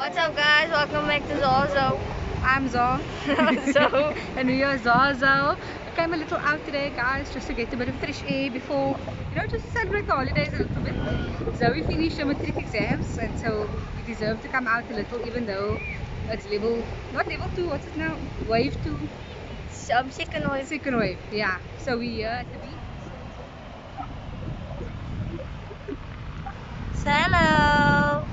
What's up, guys? Welcome back to Zarzo. I'm Zor. So, And we are Zarzo. I came a little out today, guys, just to get a bit of fresh air before, just to celebrate the holidays a little bit. Zoe finished her matric exams, and so we deserve to come out a little, even though it's not level 2, what's it now? Wave 2. second wave. Second wave, yeah. So we're here at the beach. Hello.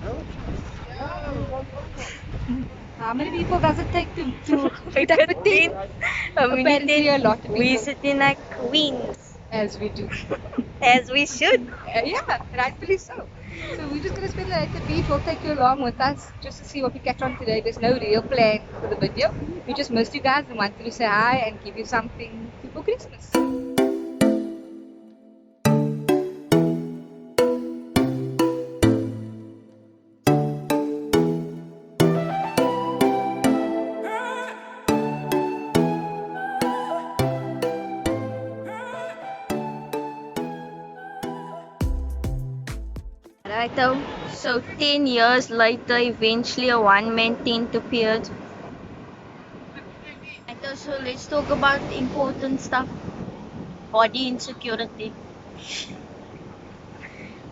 How many people does it take to Fit up 15? Apparently a lot of people. We sitting like queens, As we do. as we should. Yeah, rightfully so. So we're just going to spend the night at the beach. We'll take you along with us just to see what we catch on today. There's no real plan for the video. We just missed you guys and wanted to say hi and give you something for Christmas. Right, so 10 years later, eventually a one-man tent appeared. Right, so let's talk about important stuff. Body insecurity.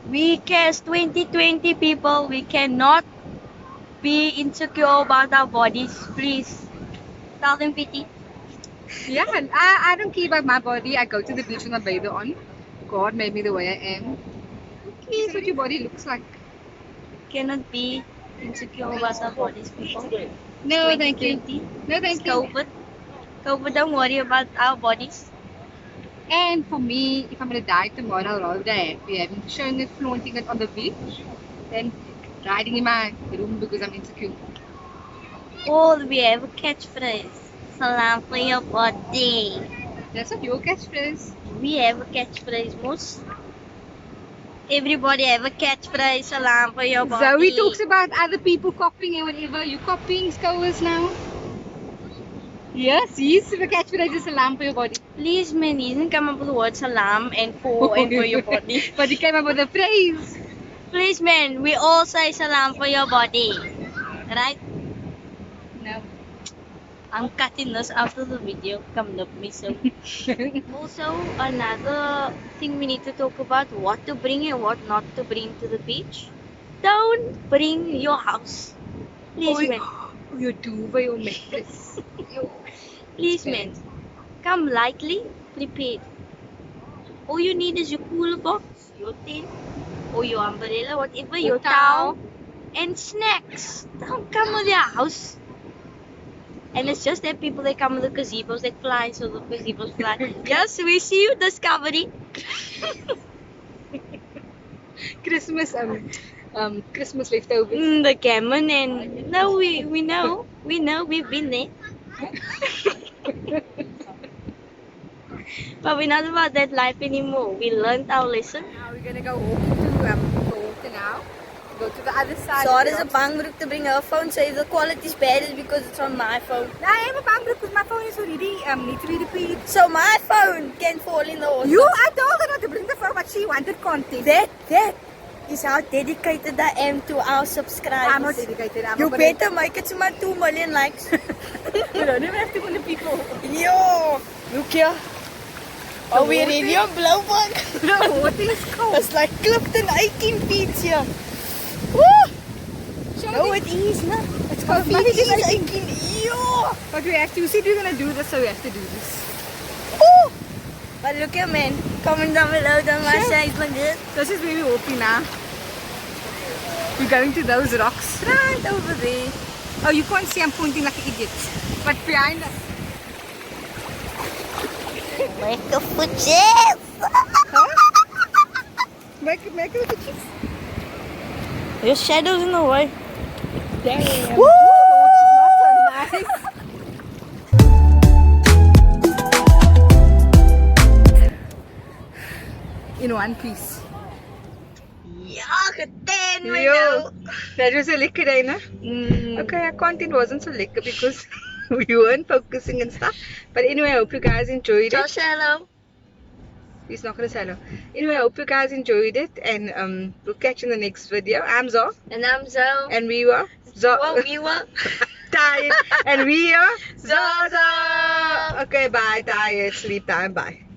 We cast 2020 people. We cannot be insecure about our bodies. Please tell them, Pity. Yeah, and I don't care about my body. I go to the beach and I bathe on. God made me the way I am. This is what your body looks like. Cannot be insecure about our bodies, people. No, thank you. 2020. No, thank It's you. COVID, don't worry about our bodies. And for me, if I'm going to die tomorrow, I'd rather die happy having shown it, flaunting it on the beach than riding in my room because I'm insecure. Or we have a catchphrase. Salam for your body. That's not your catchphrase. We have a catchphrase, most. Everybody have a catchphrase. Salam for your body. Zoe talks about other people copying and whatever. You copying Scowers now? Yes, he's the catchphrase is salam for your body. Please, man, he didn't come up with the word salam and for your body. But he came up with a phrase. Please, man, we all say salam for your body. Right? No. I'm cutting this after the video. Come up me so. Also, another thing we need to talk about: what to bring and what not to bring to the beach. Don't bring your house. Please, man. Your duvet, your mattress. Please, man. Come lightly prepared. All you need is your cooler box, your tent, or your umbrella, whatever, your towel, and snacks. Don't come with your house. And it's just that people that come with the gazebos that fly, so the gazebos fly. Yes, we see you, Discovery. Christmas Christmas leftovers. The gammon and no, we know, we've been there. But we're not about that life anymore. We learned our lesson. Now we're gonna go walk to the water now. Go to the other side. Zara's a bangbroek to bring her phone, so if the quality is bad, it's because it's on my phone. I am a bangbroek because my phone is already need to be repaired. So my phone can fall in the water. I told her not to bring the phone, but she wanted content. That is how dedicated I am to our subscribers. I'm not dedicated. You better make it to my 2 million likes. You don't even have to follow people. Yo, look here. Are we ready on Blouberg? The water is cold. It's like Clifton 18 feet here. Woo! No, it is not. It's called It is 18. Yo! But we have to. You said we're gonna do this, so we have to do this. Woo! But look here, man. Comment down below. Don't mash like this. This is where we're walking now. We're going to those rocks right over there. Oh, you can't see. I'm pointing like an idiot. But behind us. Make a footsteps. Make it with the cheeks. There's shadows in the way. Damn. Woo! Not so nice. In one piece. Ja, geteen my Yo, nou. that was a lekker day, no? Okay, our content wasn't so lekker because we weren't focusing and stuff. But anyway, I hope you guys enjoyed it. Josh, hello. He's not gonna say hello. Anyway, I hope you guys enjoyed it, and we'll catch you in the next video. I'm Zo, And I'm Zo. and we were Zo- we were tired. And we are Zarzo. Okay, bye. Tired. Sleep time. Bye.